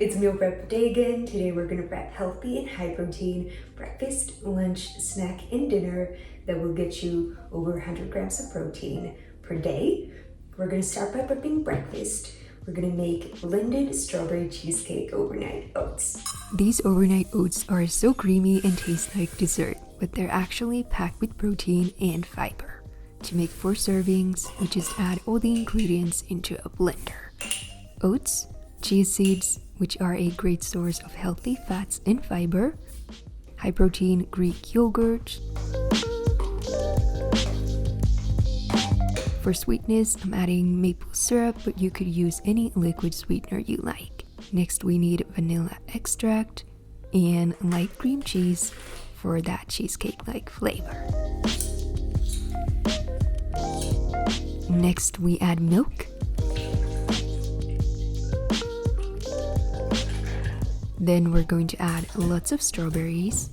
It's meal prep day again. Today we're gonna prep healthy and high protein breakfast, lunch, snack, and dinner that will get you over 100 grams of protein per day. We're gonna start by prepping breakfast. We're gonna make blended strawberry cheesecake overnight oats. These overnight oats are so creamy and taste like dessert, but they're actually packed with protein and fiber. To make 4 servings, we just add all the ingredients into a blender. Oats, chia seeds, which are a great source of healthy fats and fiber, high protein Greek yogurt. For sweetness, I'm adding maple syrup, but you could use any liquid sweetener you like. Next, we need vanilla extract and light cream cheese for that cheesecake-like flavor. Next, we add milk. Then we're going to add lots of strawberries.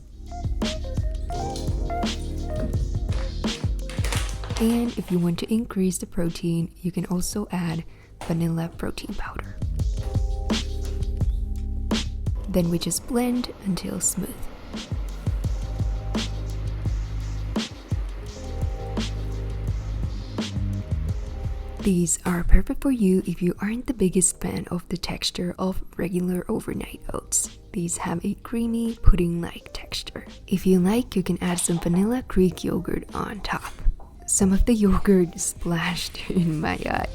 And if you want to increase the protein, you can also add vanilla protein powder. Then we just blend until smooth. These are perfect for you if you aren't the biggest fan of the texture of regular overnight oats. These have a creamy, pudding-like texture. If you like, you can add some vanilla Greek yogurt on top. Some of the yogurt splashed in my eye.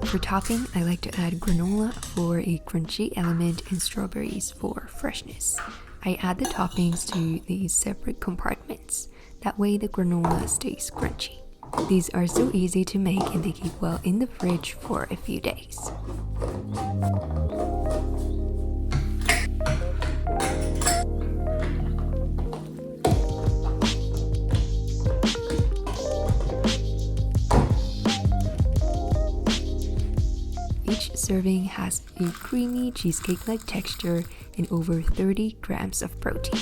For topping, I like to add granola for a crunchy element and strawberries for freshness. I add the toppings to these separate compartments. That way the granola stays crunchy. These are so easy to make and they keep well in the fridge for a few days. Each serving has a creamy cheesecake-like texture and over 30 grams of protein.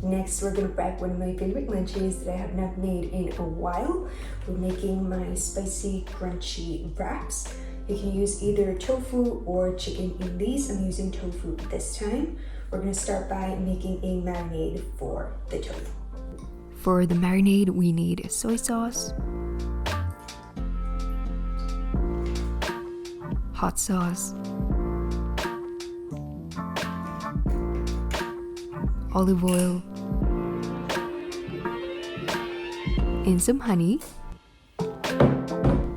Next, we're gonna prep one of my favorite lunches that I have not made in a while. We're making my spicy, crunchy wraps. You can use either tofu or chicken in these. I'm using tofu this time. We're gonna start by making a marinade for the tofu. For the marinade, we need soy sauce, hot sauce, olive oil, and some honey.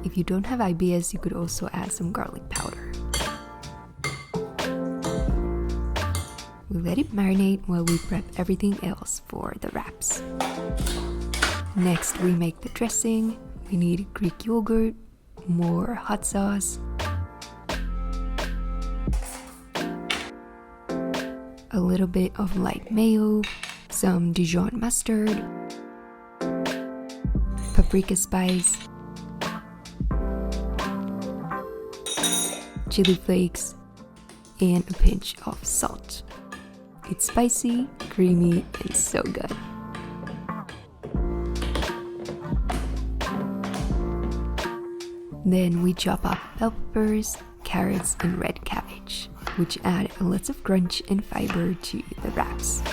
If you don't have IBS, you could also add some garlic powder. We let it marinate while we prep everything else for the wraps. Next, we make the dressing. We need Greek yogurt, more hot sauce, a little bit of light mayo, some Dijon mustard, paprika spice, chili flakes, and a pinch of salt. It's spicy, creamy, and so good. Then we chop up bell peppers, carrots, and red cabbage, which add lots of crunch and fiber to the wraps.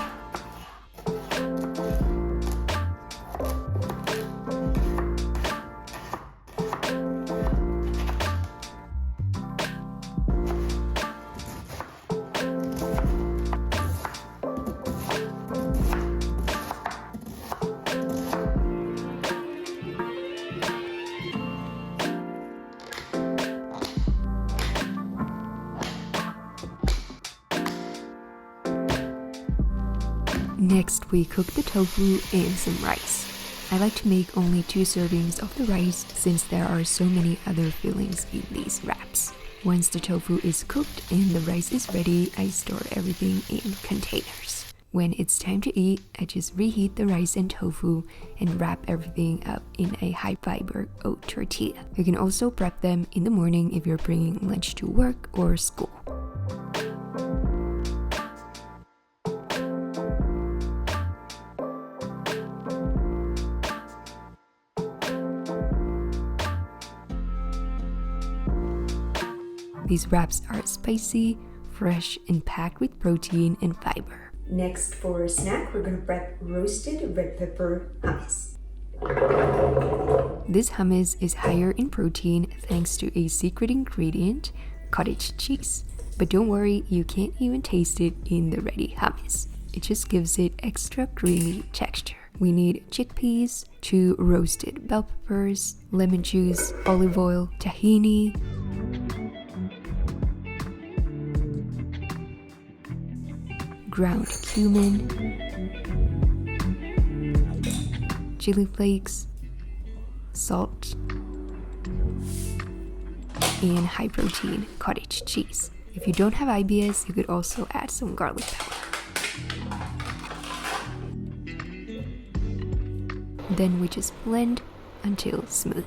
Next, we cook the tofu and some rice. I like to make only 2 servings of the rice since there are so many other fillings in these wraps. Once the tofu is cooked and the rice is ready, I store everything in containers. When it's time to eat, I just reheat the rice and tofu and wrap everything up in a high-fiber oat tortilla. You can also prep them in the morning if you're bringing lunch to work or school. These wraps are spicy, fresh, and packed with protein and fiber. Next, for a snack, we're gonna prep roasted red pepper hummus. This hummus is higher in protein thanks to a secret ingredient, cottage cheese. But don't worry, you can't even taste it in the ready hummus. It just gives it extra creamy texture. We need chickpeas, 2 roasted bell peppers, lemon juice, olive oil, tahini, ground cumin, chili flakes, salt, and high protein cottage cheese. If you don't have IBS, you could also add some garlic powder. Then we just blend until smooth.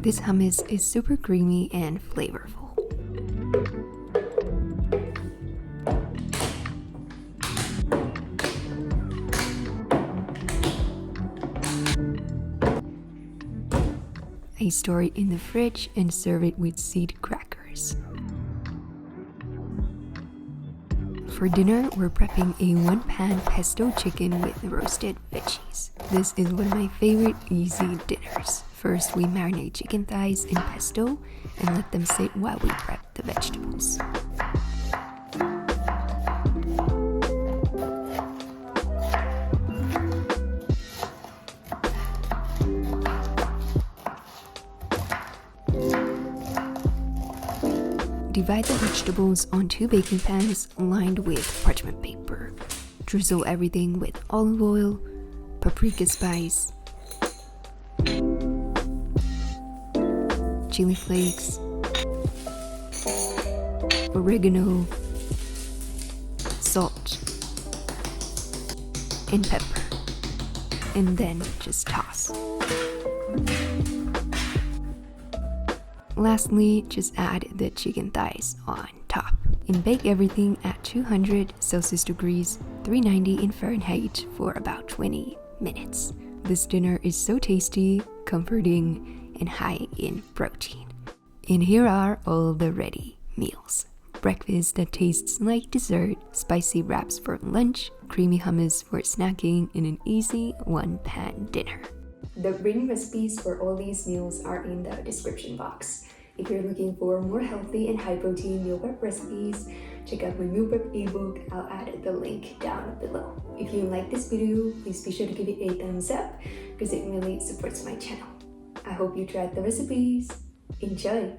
This hummus is super creamy and flavorful. I store it in the fridge and serve it with seed crackers. For dinner, we're prepping a 1-pan pesto chicken with roasted veggies. This is one of my favorite easy dinners. First, we marinate chicken thighs in pesto and let them sit while we prep the vegetables. Divide the vegetables on 2 baking pans lined with parchment paper. Drizzle everything with olive oil, paprika spice, chili flakes, oregano, salt, and pepper, and then just toss. Lastly, just add the chicken thighs on top and bake everything at 200 Celsius degrees, 390 in Fahrenheit for about 20 minutes. This dinner is so tasty, comforting, and high in protein. And here are all the ready meals. Breakfast that tastes like dessert, spicy wraps for lunch, creamy hummus for snacking, and an easy 1-pan dinner. The written recipes for all these meals are in the description box. If you're looking for more healthy and high-protein meal prep recipes, check out my meal prep ebook. I'll add the link down below. If you like this video, please be sure to give it a thumbs up because it really supports my channel. I hope you tried the recipes. Enjoy!